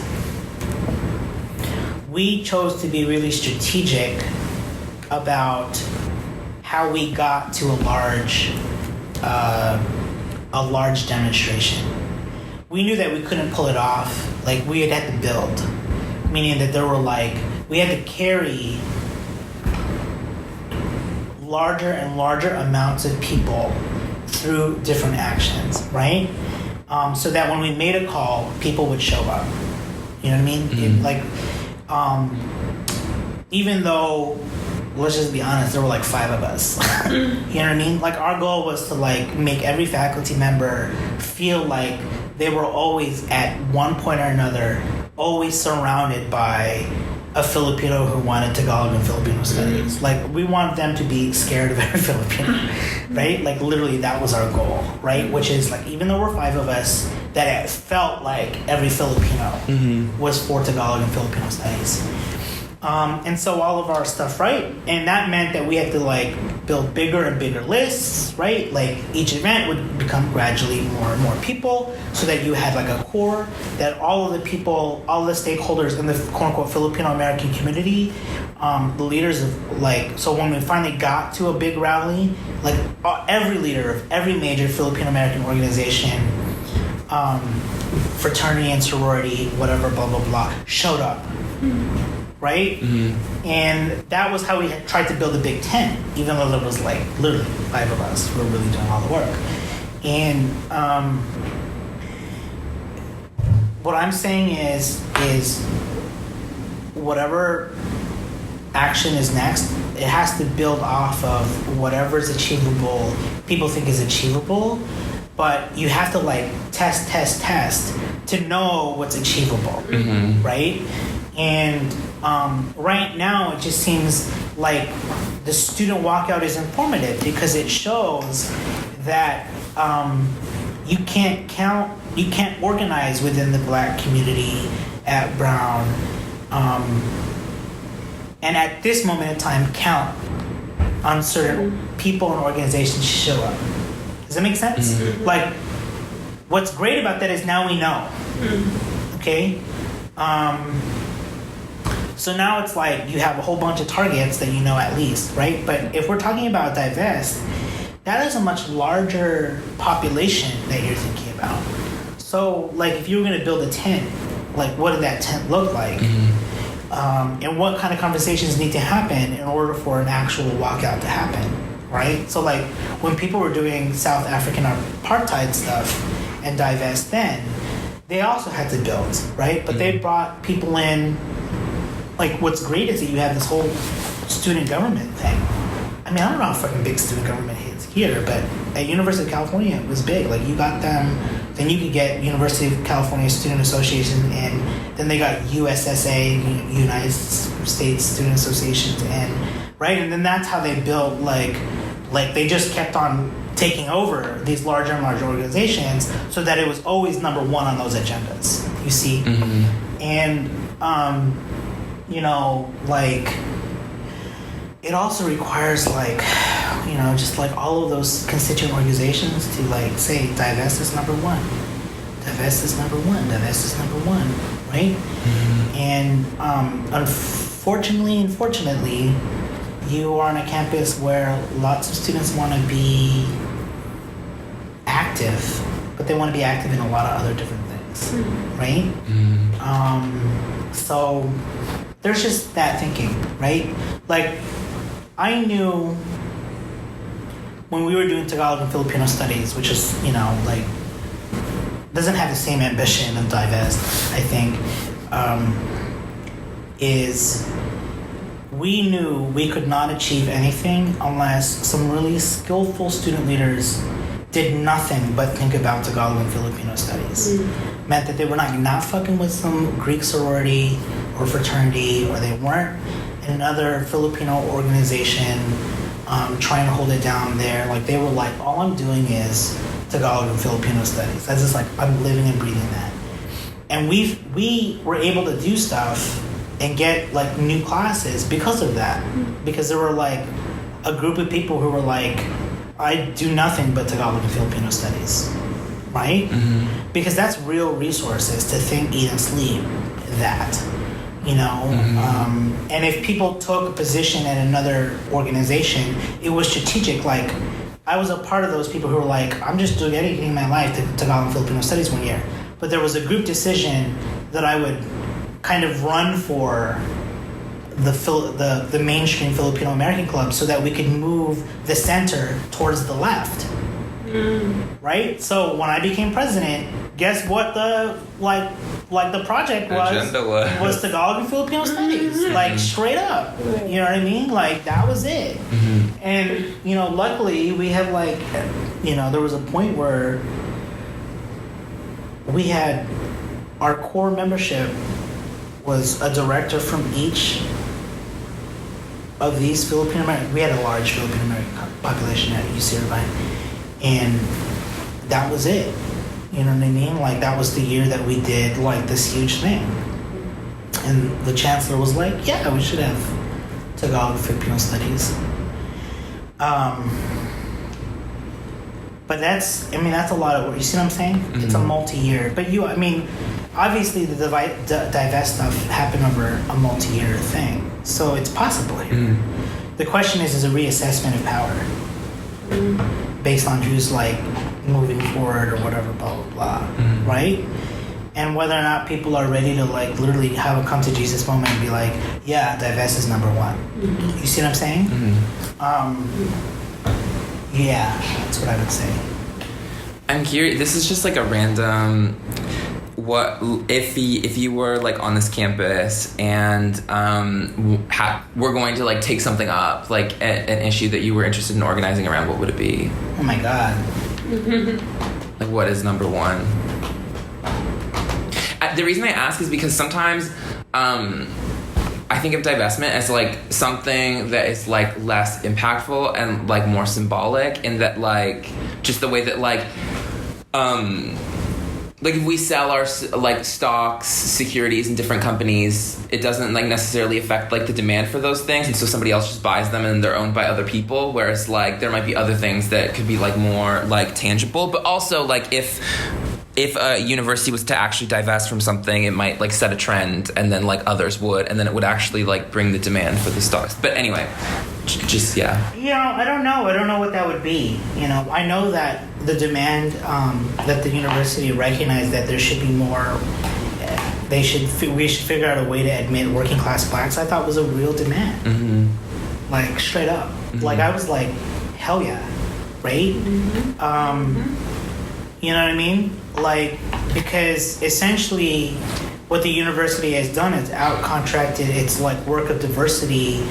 we chose to be really strategic about how we got to a large demonstration. We knew that we couldn't pull it off. Like we had to build, meaning that there were like we had to carry larger and larger amounts of people through different actions, right? So that when we made a call, people would show up. You know what I mean? Even though, let's just be honest, there were like 5 of us. You know what I mean? Like our goal was to like make every faculty member feel like they were always at one point or another, always surrounded by a Filipino who wanted Tagalog and Filipino studies. Like we wanted them to be scared of every Filipino, right? Like literally that was our goal, right? Which is like, even though we're 5 of us, that it felt like every Filipino was for Tagalog and Filipino studies. And so all of our stuff, right? And that meant that we had to like build bigger and bigger lists, right? Like each event would become gradually more and more people so that you had like a core that all of the people, all the stakeholders in the quote unquote Filipino American community, the leaders of like, so when we finally got to a big rally, like every leader of every major Filipino American organization, fraternity and sorority, whatever, blah, blah, blah, showed up. right? And that was how we had tried to build a Big Ten, even though there was like literally 5 of us who were really doing all the work. And what I'm saying is whatever action is next, it has to build off of whatever is achievable, people think is achievable, but you have to like test to know what's achievable, right? And right now it just seems like the student walkout is informative because it shows that you can't organize within the Black community at Brown, and at this moment in time count on certain people and organizations to show up. Does that make sense? Like, what's great about that is now we know. Okay? So now it's like you have a whole bunch of targets that you know at least, right? But if we're talking about divest, that is a much larger population that you're thinking about. So, like, if you were going to build a tent, like, what did that tent look like? And what kind of conversations need to happen in order for an actual walkout to happen, right? So, like, when people were doing South African apartheid stuff and divest then, they also had to build, right? But they brought people in. Like, what's great is that you have this whole student government thing. I mean, I don't know how fucking big student government is here, but at University of California, it was big. Like, you got them, then you could get University of California Student Association, and then they got USSA, United States Student Associations, and right, and then that's how they built like they just kept on taking over these larger and larger organizations, so that it was always number one on those agendas. You see, and you know, like, it also requires, like, you know, just like all of those constituent organizations to like say divest is number one, divest is number one, divest is number one, right? And unfortunately and fortunately, you are on a campus where lots of students want to be active, but they want to be active in a lot of other different things, right? So there's just that thinking, right? Like, I knew when we were doing Tagalog and Filipino studies, which is, you know, like, doesn't have the same ambition of divest, I think, is we knew we could not achieve anything unless some really skillful student leaders did nothing but think about Tagalog and Filipino studies. Meant that they were not fucking with some Greek sorority or fraternity, or they weren't in another Filipino organization trying to hold it down there. Like, they were like, all I'm doing is Tagalog and Filipino studies. That's just like, I'm living and breathing that. And we were able to do stuff and get like new classes because of that. Because there were like a group of people who were like, I do nothing but Tagalog and Filipino studies, right? Because that's real resources to think, eat, and sleep that, you know? And if people took a position at another organization, it was strategic. Like, I was a part of those people who were like, I'm just doing anything in my life to Tagalog and Filipino studies one year. But there was a group decision that I would kind of run for the mainstream Filipino American club so that we could move the center towards the left. Right? So when I became president, guess what the the project was Tagalog and Filipino studies. Like, straight up. You know what I mean? Like, that was it. And, you know, luckily we had like, you know, there was a point where we had our core membership was a director from each of these Filipino American. We had a large Filipino American population at UC Irvine, and that was it. You know what I mean? Like, that was the year that we did like this huge thing, and the chancellor was like, "Yeah, we should have Tagalog Filipino studies." But that's a lot of work. You see what I'm saying? It's a multi-year. But obviously the divest stuff happened over a multi-year thing. So it's possible here. The question is a reassessment of power based on who's like moving forward or whatever, blah, blah, blah. Right? and whether or not people are ready to like literally have a come to Jesus moment and be like, yeah, divest is number one. Mm-hmm. You see what I'm saying? Yeah, that's what I would say. I'm curious. This is just like a random. What if you were like on this campus and we're going to like take something up, like an issue that you were interested in organizing around? What would it be? Oh my God. Like, what is number one? The reason I ask is because sometimes I think of divestment as like something that is like less impactful and like more symbolic, in that like just the way that like if we sell our like stocks, securities in different companies, it doesn't like necessarily affect like the demand for those things, and so somebody else just buys them and they're owned by other people. Whereas like there might be other things that could be like more like tangible, but also like if a university was to actually divest from something, it might like set a trend, and then like others would, and then it would actually like bring the demand for the stocks. But anyway, just yeah. You know, I don't know what that would be. You know, I know that the demand that the university recognized that there should be more. We should figure out a way to admit working class blacks. I thought was a real demand. Mm-hmm. Like straight up. Mm-hmm. Like I was like, hell yeah, right? Mm-hmm. You know what I mean? Like, because essentially what the university has done is out-contracted its like work of diversity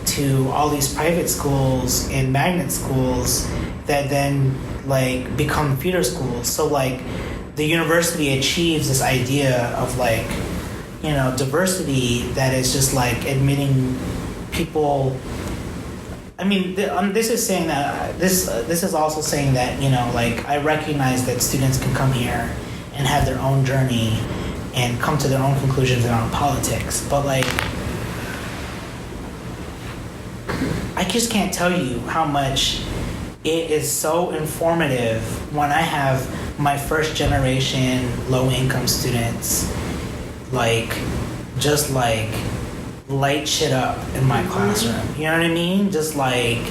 to all these private schools and magnet schools that then like become feeder schools. So like the university achieves this idea of like, you know, diversity that is just like admitting people. I mean, this is saying that this is also saying that, you know, like I recognize that students can come here and have their own journey and come to their own conclusions around politics, but like I just can't tell you how much it is so informative when I have my first generation low income students like just like light shit up in my classroom. You know what I mean? Just like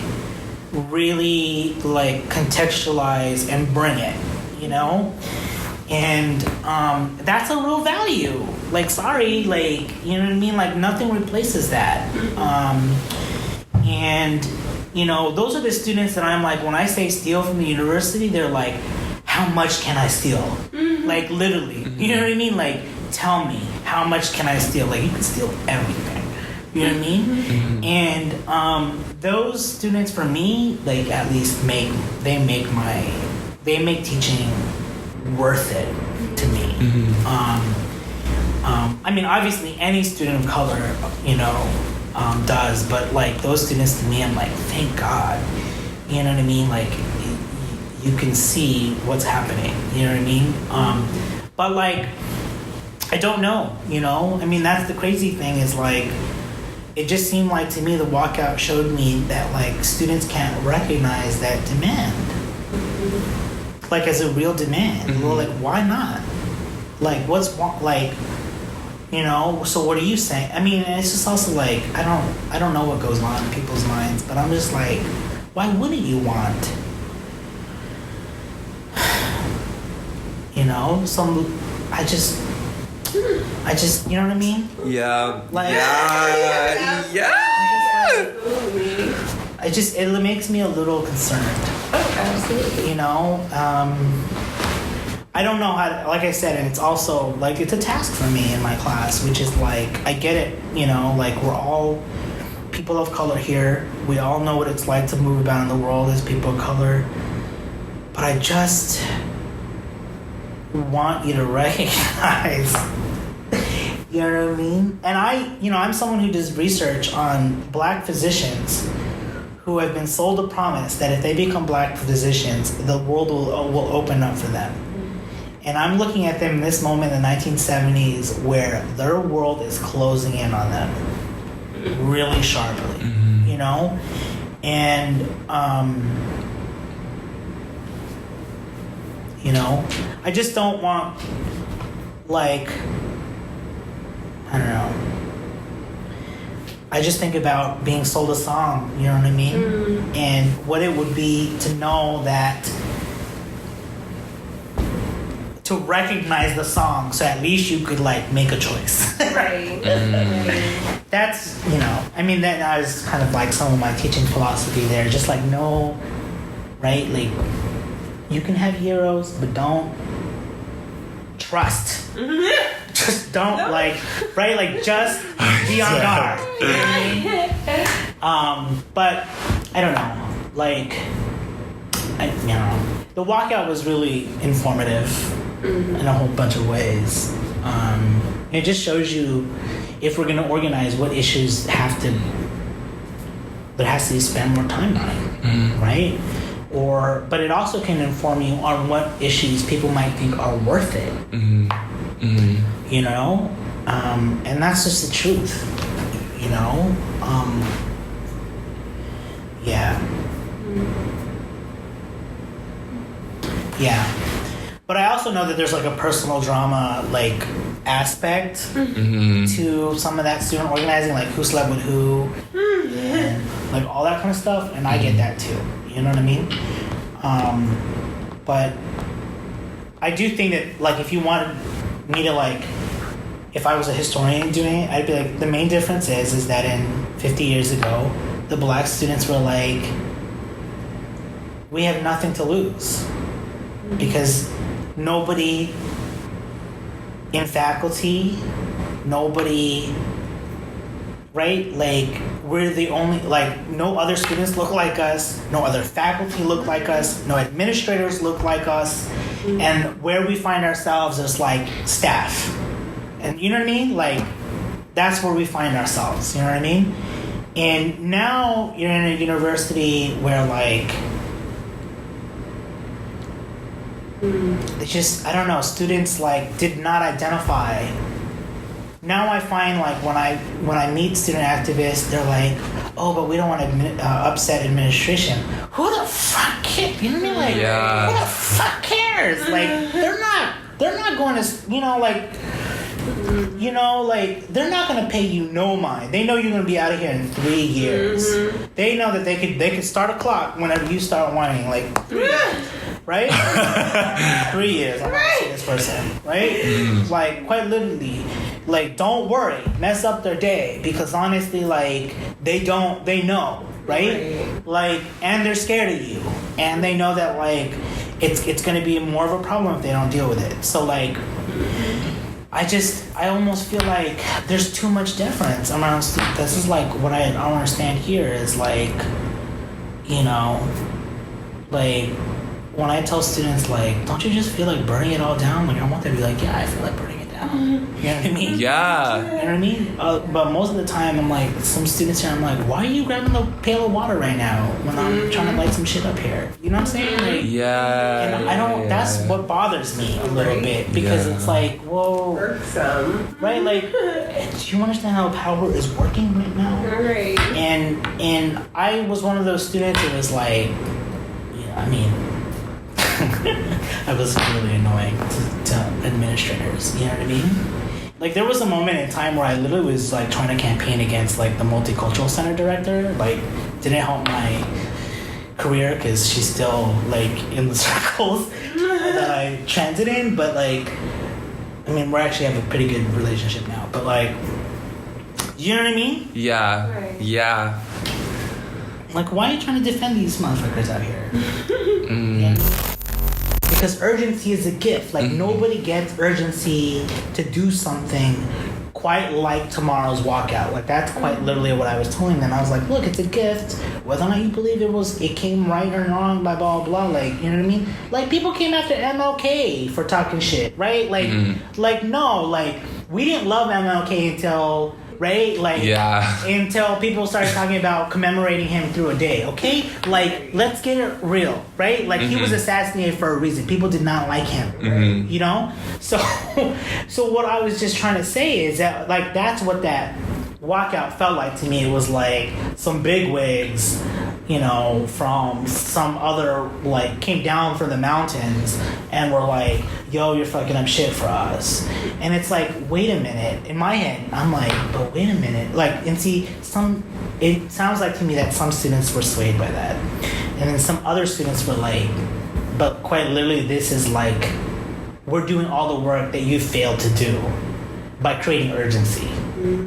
really like contextualize and bring it, you know? And that's a real value. Like, sorry, like, you know what I mean? Like nothing replaces that. And you know, those are the students that I'm like, when I say steal from the university, they're like, how much can I steal? Mm-hmm. Like literally, you know what I mean? Like, tell me, how much can I steal? Like, you can steal everything. You know what I mean? Mm-hmm. And those students, for me, like at least make teaching worth it to me. Mm-hmm. I mean, obviously, any student of color, you know, does, but like those students to me, I'm like, thank God. You know what I mean? Like, you can see what's happening. You know what I mean? But like, I don't know. You know, I mean, that's the crazy thing is like. It just seemed like to me the walkout showed me that like students can't recognize that demand like as a real demand. Mm-hmm. Well, like why not? Like what's like, you know? So what are you saying? I mean, it's just also like I don't know what goes on in people's minds, but I'm just like, why wouldn't you want? You know, I just, you know what I mean? Yeah. Like, yeah. It makes me a little concerned. Oh, absolutely. You know, I don't know how to, like I said, and it's also, like, it's a task for me in my class, which is, like, I get it, you know, like, we're all people of color here. We all know what it's like to move about in the world as people of color. But I just want you to recognize, you know what I mean? And I'm someone who does research on black physicians who have been sold a promise that if they become black physicians, the world will open up for them. And I'm looking at them in this moment in the 1970s where their world is closing in on them really sharply, you know? And, you know, I just don't want, like, I don't know. I just think about being sold a song, you know what I mean? Mm. And what it would be to know that, to recognize the song, so at least you could like make a choice. Right. That's, you know, I mean, that is kind of like some of my teaching philosophy there. Just like, no, right? Like, you can have heroes, but don't trust. Just don't, like, right? Like, just be on guard. You know what I mean? But, I don't know. Like, you know, the walkout was really informative in a whole bunch of ways. It just shows you, if we're going to organize, what issues there has to be spent more time on, right? But it also can inform you on what issues people might think are worth it. You know, and that's just the truth. You know, yeah. But I also know that there's like a personal drama like aspect to some of that student organizing, like who slept with who, and like all that kind of stuff. And I get that too. You know what I mean? But I do think that like if you wanted me to like, if I was a historian doing it, I'd be like, the main difference is that in 50 years ago, the black students were like, we have nothing to lose. Because nobody in faculty, nobody, right? Like, we're the only, like, no other students look like us, no other faculty look like us, no administrators look like us, and where we find ourselves is, like, staff. And you know what I mean? Like, that's where we find ourselves, you know what I mean? And now you're in a university where, like, it's just, I don't know, students like did not identify. Now I find like when I meet student activists, they're like, oh, but we don't want to upset administration. Who the fuck cares? You know what I mean? Like, who the fuck cares? Like, they're not going to, they're not going to pay you no mind. They know you're going to be out of here in 3 years. They know that they could start a clock whenever you start whining, like 3 years. Right? 3 years. I'm gonna see this person. Right? Like, quite literally. Like, don't worry. Mess up their day. Because honestly, like, they know. Right? Like, and they're scared of you. And they know that, like, it's gonna be more of a problem if they don't deal with it. So, like, I almost feel like there's too much difference around students. This is, like, what I don't understand here is, like, you know, like, when I tell students, like, don't you just feel like burning it all down? Like, I want them to be like, yeah, I feel like burning it down. You know what I mean? Yeah. You know what I mean? But most of the time, I'm like, some students here, I'm like, why are you grabbing the pail of water right now when I'm trying to light some shit up here? You know what I'm saying? Like, yeah. And I don't, that's what bothers me a little bit. Because it's like, whoa. Irksome. Right? Like, do you understand how power is working right now? Right. And I was one of those students who was like, I mean, I was really annoying to administrators, you know what I mean? Like, there was a moment in time where I literally was, like, trying to campaign against, like, the multicultural center director. Like, didn't help my career because she's still, like, in the circles that I transit in. But, like, I mean, we actually have a pretty good relationship now. But, like, you know what I mean? Yeah. Right. Yeah. Like, why are you trying to defend these motherfuckers out here? Yeah. Because urgency is a gift. Like, nobody gets urgency to do something quite like tomorrow's walkout. Like, that's quite literally what I was telling them. I was like, look, it's a gift. Whether or not you believe it came right or wrong, blah, blah, blah. Like, you know what I mean? Like, people came after MLK for talking shit, right? Like, no, like, we didn't love MLK until... Right? Like, until people started talking about commemorating him through a day, okay? Like, let's get it real, right? Like, he was assassinated for a reason. People did not like him, you know? So what I was just trying to say is that, like, that's what that walkout felt like to me. It was like some bigwigs, you know, from some other, like, came down from the mountains and were like, yo, you're fucking up shit for us. And it's like, wait a minute. In my head, I'm like, but wait a minute. Like, and see, it sounds like to me that some students were swayed by that. And then some other students were like, but quite literally, this is like we're doing all the work that you failed to do by creating urgency,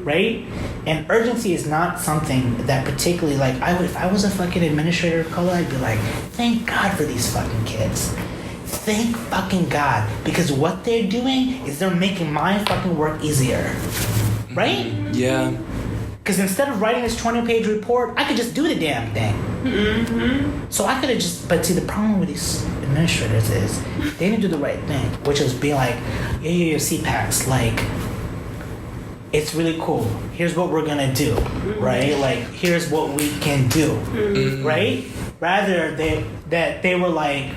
right? And urgency is not something that particularly, like, if I was a fucking administrator of color, I'd be like, thank God for these fucking kids. Thank fucking God. Because what they're doing is they're making my fucking work easier. Right? Yeah. Because instead of writing this 20-page report, I could just do the damn thing. Mm-hmm. So I could have just... But see, the problem with these administrators is they didn't do the right thing, which was being like, yeah, CPACs, like, it's really cool. Here's what we're going to do, right? Like, here's what we can do, right? Rather, they were like,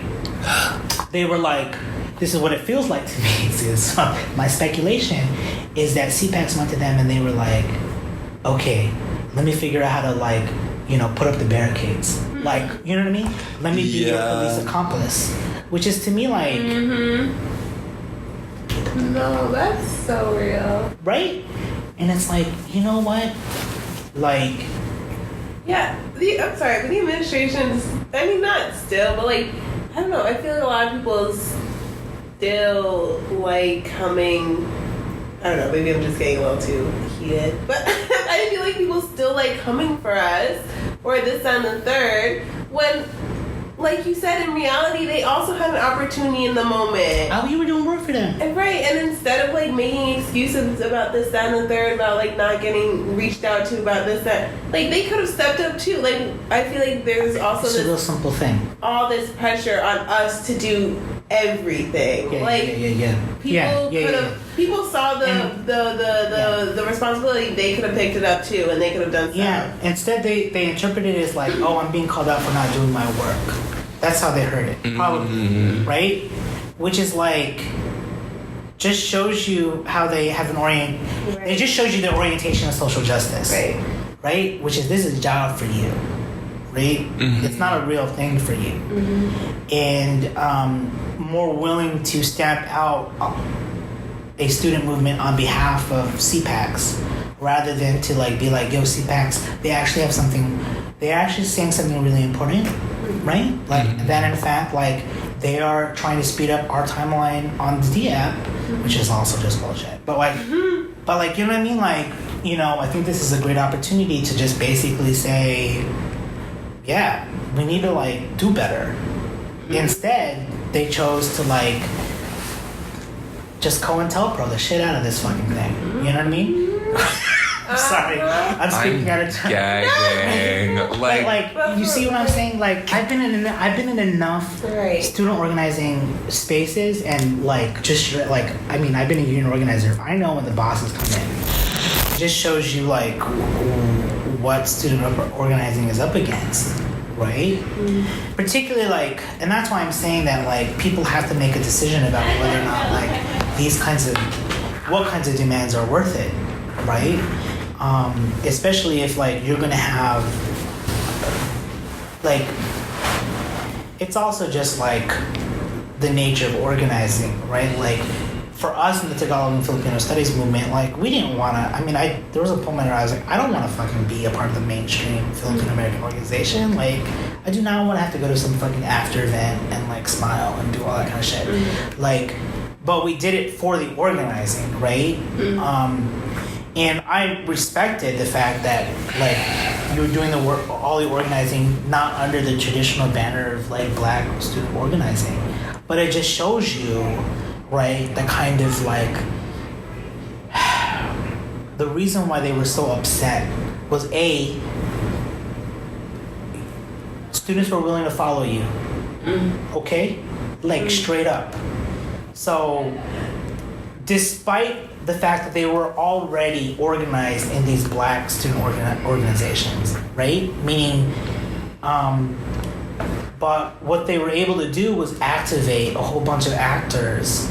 this is what it feels like to me. So my speculation is that CPACs went to them and they were like, okay, let me figure out how to, like, you know, put up the barricades. Like, you know what I mean? Let me be your police accomplice. Which is to me like... No, that's so real. Right? And it's like, you know what? Like... Yeah, I'm sorry, but the administration's... I mean, not still, but like, I don't know. I feel like a lot of people still like coming... I don't know, maybe I'm just getting a little too heated. But I feel like people still like coming for us, or this, and the third, when, like you said, in reality, they also had an opportunity in the moment. Oh, you were doing work for them. And right, and instead of like making excuses about this, that, and the third, about like not getting reached out to about this, that, like they could have stepped up too. Like, I feel like there's also it's a real simple thing. All this pressure on us to do everything. People could have. People saw the responsibility. They could have picked it up too, and they could have done something. Yeah. Instead, they interpreted it as like, oh, I'm being called out for not doing my work. That's how they heard it, probably, right? Which is like, just shows you how they have an Right. It just shows you their orientation of social justice, right? Which is, this is a job for you, right? It's not a real thing for you, and more willing to stamp out a student movement on behalf of CPACs rather than to like be like, yo, CPACs, they actually have something, they're actually saying something really important, right? Like that, in fact, like they are trying to speed up our timeline on the D app, which is also just bullshit. But like, you know what I mean? Like, you know, I think this is a great opportunity to just basically say, yeah, we need to like do better. Instead, they chose to like just COINTELPRO the shit out of this fucking thing. You know what I mean? I'm sorry. I'm speaking out of turn. Gagging. like, you see what I'm saying? Like, I've been in enough student organizing spaces, and like, just like, I mean, I've been a union organizer. I know when the bosses come in. It just shows you like what student organizing is up against. Right? Particularly like, and that's why I'm saying that like people have to make a decision about whether or not like these kinds of, what kinds of demands are worth it, right? Especially if like you're gonna have, like, it's also just like the nature of organizing, right? Like, for us in the Tagalog and Filipino Studies movement, like, we didn't want to, I mean, there was a point where I was like, I don't want to fucking be a part of the mainstream Filipino American organization. Like, I do not want to have to go to some fucking after event and, like, smile and do all that kind of shit. Like, but we did it for the organizing, right? And I respected the fact that, like, you were doing the work, all the organizing, not under the traditional banner of, like, Black student organizing. But it just shows you, right, the kind of like, the reason why they were so upset was students were willing to follow you, okay, like straight up. So despite the fact that they were already organized in these Black student organizations, right, meaning but what they were able to do was activate a whole bunch of actors,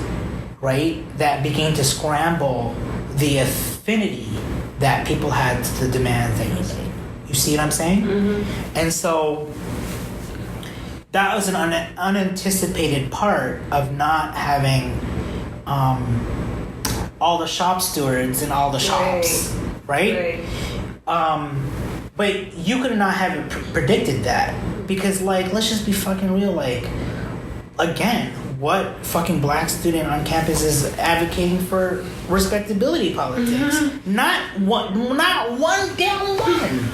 right, that began to scramble the affinity that people had to the demands that you made. You see what I'm saying? And so that was an unanticipated part of not having all the shop stewards in all the shops, right? But you could not have predicted that. Because, like, let's just be fucking real, like, again, what fucking black student on campus is advocating for respectability politics? Not one damn one.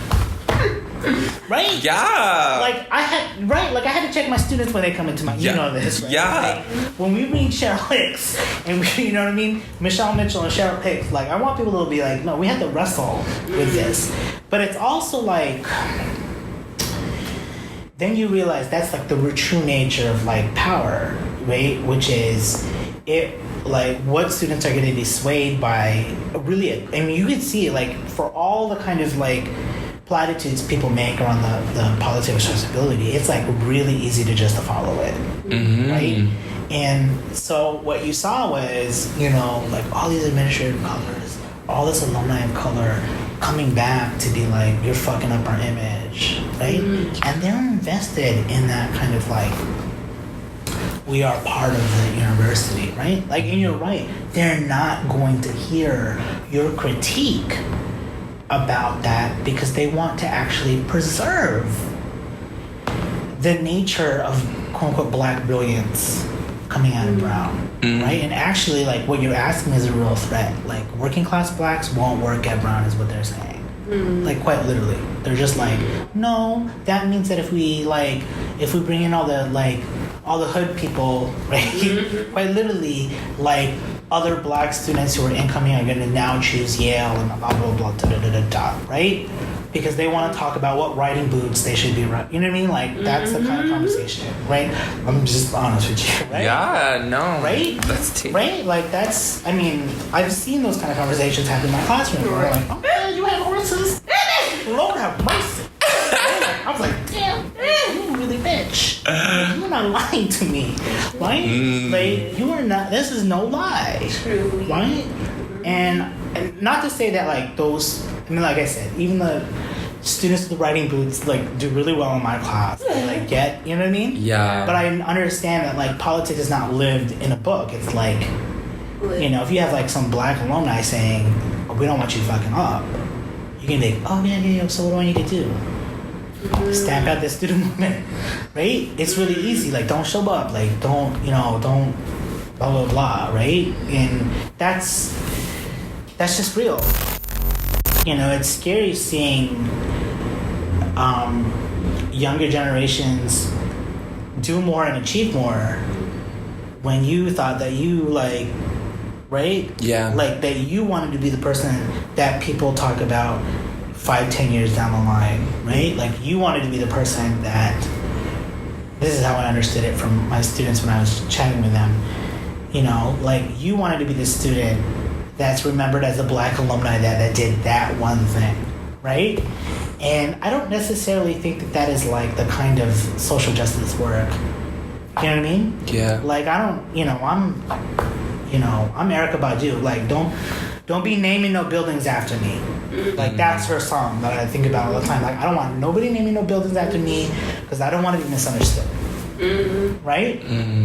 Right? Yeah. Like I had to check my students when they come into my you know this, right? Yeah. Like, when we read Cheryl Hicks and we, you know what I mean? Michelle Mitchell and Cheryl Hicks, like I want people to be like, no, we have to wrestle with this. But it's also like then you realize that's like the true nature of like power, right? Which is it like what students are going to be swayed by really. I mean, you can see it like for all the kind of like platitudes people make around the politics of accessibility, it's like really easy to just to follow it, right? And so what you saw was, you know, like all these administrative colors, all this alumni of color coming back to be like, you're fucking up our image, right? And they're invested in that kind of like, we are part of the university, right? Like, and you're right, they're not going to hear your critique about that because they want to actually preserve the nature of quote-unquote black brilliance coming out of Brown, right? And actually, like, what you're asking is a real threat. Like, working class blacks won't work at Brown is what they're saying. Like, quite literally. They're just like, no, that means that if we bring in all the hood people, right? Quite literally, like, other black students who are incoming are going to now choose Yale and blah, blah, blah, da, da, da, da, da, right? Because they want to talk about what riding boots they should be riding. You know what I mean? Like, that's the kind of conversation, right? I'm just honest with you, right? Yeah, no. Right? That's tea. Right? Like, that's, I mean, I've seen those kind of conversations happen in my classroom where like, oh, man, you have horses? Lord have mercy. I was like, damn, you really bitch. You're not lying to me, right? Like, you are not, this is no lie. Truly. Right? And not to say that, like, those, I mean, like I said, even the students with the riding boots, like, do really well in my class. They, like, get, you know what I mean? Yeah. But I understand that, like, politics is not lived in a book. It's like, you know, if you have, like, some black alumni saying, oh, we don't want you fucking up, you can be like, oh, yeah, so what do I need to do? Stamp out the student movement, right? It's really easy. Like, don't show up. Like, don't blah, blah, blah, right? And that's just real. You know, it's scary seeing younger generations do more and achieve more when you thought that you, like, right? Yeah. Like, that you wanted to be the person that people talk about 5-10 years down the line, right? Like, you wanted to be the person that, this is how I understood it from my students when I was chatting with them, you know, like, you wanted to be the student that's remembered as a black alumni that did that one thing, right? And I don't necessarily think that is like the kind of social justice work. You know what I mean? Yeah. Like, I don't, you know, I'm Erykah Badu. Like, don't be naming no buildings after me. Like, that's her song that I think about all the time. Like, I don't want nobody naming no buildings after me because I don't want to be misunderstood. Right?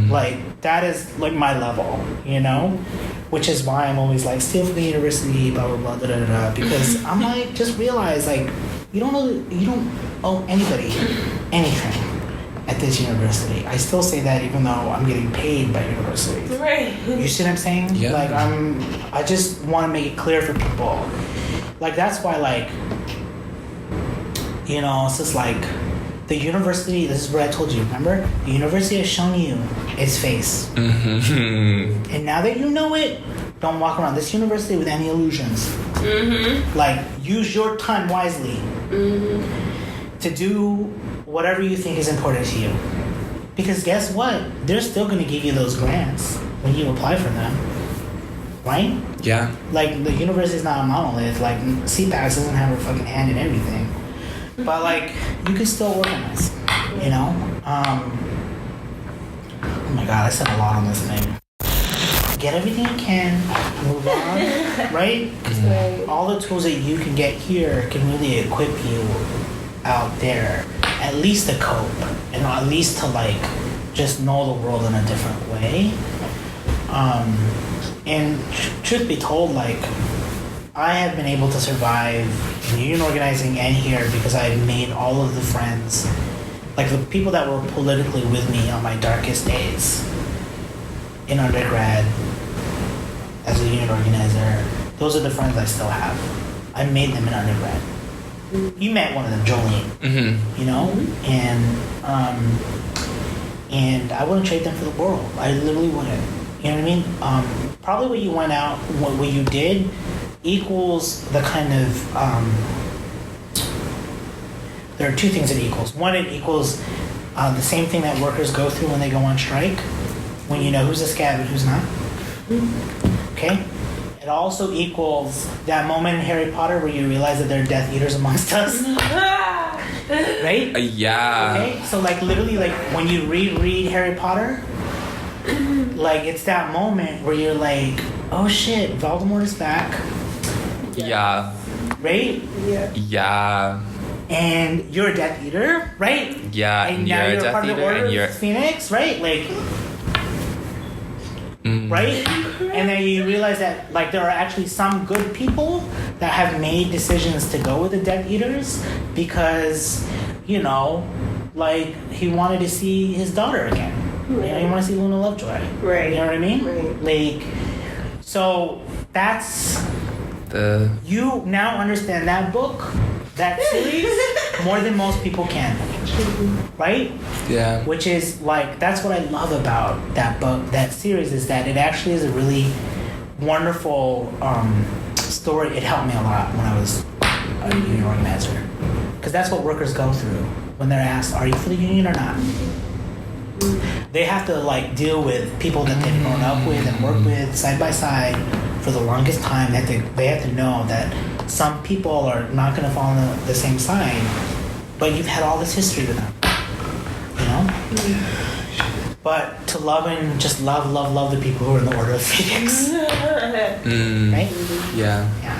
Like, that is, like, my level, you know? Which is why I'm always like, steal from the university, blah, blah, blah, da, da, da, da. Because I'm like, just realize, like, you don't owe anybody anything at this university. I still say that even though I'm getting paid by universities. Right. You see what I'm saying? Yeah. Like, I just want to make it clear for people. Like, that's why, like, you know, it's just like, the university, this is what I told you, remember? The university has shown you its face. And now that you know it, don't walk around this university with any illusions. Like, use your time wisely to do whatever you think is important to you. Because guess what? They're still going to give you those grants when you apply for them. Right? Yeah. Like, the university is not a monolith. Like, CPAS doesn't have a fucking hand in everything. But, like, you can still organize, you know? Oh my god, I said a lot on this thing. Get everything you can, move on, right? All the tools that you can get here can really equip you out there, at least to cope, and at least to, like, just know the world in a different way. And truth be told, like, I have been able to survive in union organizing and here because I've made all of the friends, like the people that were politically with me on my darkest days, in undergrad as a union organizer, those are the friends I still have. I made them in undergrad. You met one of them, Jolene. Mm-hmm. You know, and I wouldn't trade them for the world. I literally wouldn't. You know what I mean? Probably what you went out, what you did, equals the kind of. There are two things it equals. One, it equals the same thing that workers go through when they go on strike, when you know who's a scab and who's not. Okay? It also equals that moment in Harry Potter where you realize that there are Death Eaters amongst us. Right? Yeah. Okay? So, like, literally, like, when you reread Harry Potter, like, it's that moment where you're like, oh shit, Voldemort is back. Yeah. Right? Yeah. Yeah. And you're a Death Eater, right? Yeah, And now you're a Death part of Eater, the Order and you're of Phoenix, right? Like, right? And then you realize that, like, there are actually some good people that have made decisions to go with the Death Eaters because, you know, like, he wanted to see his daughter again. You know, he wanted to see Luna Lovejoy. Right. You know what I mean? Right. Like, so that's... You now understand that book, that series, more than most people can. Right? Yeah. Which is, like, that's what I love about that book, that series, is that it actually is a really wonderful story. It helped me a lot when I was a union organizer. Because that's what workers go through when they're asked, are you for the union or not? They have to, like, deal with people that they've grown up with and worked with side by side for the longest time. They have to know that some people are not going to fall on the same side, but you've had all this history with them, you know? But to love and just love the people who are in the Order of Phoenix. Right? Yeah. Yeah.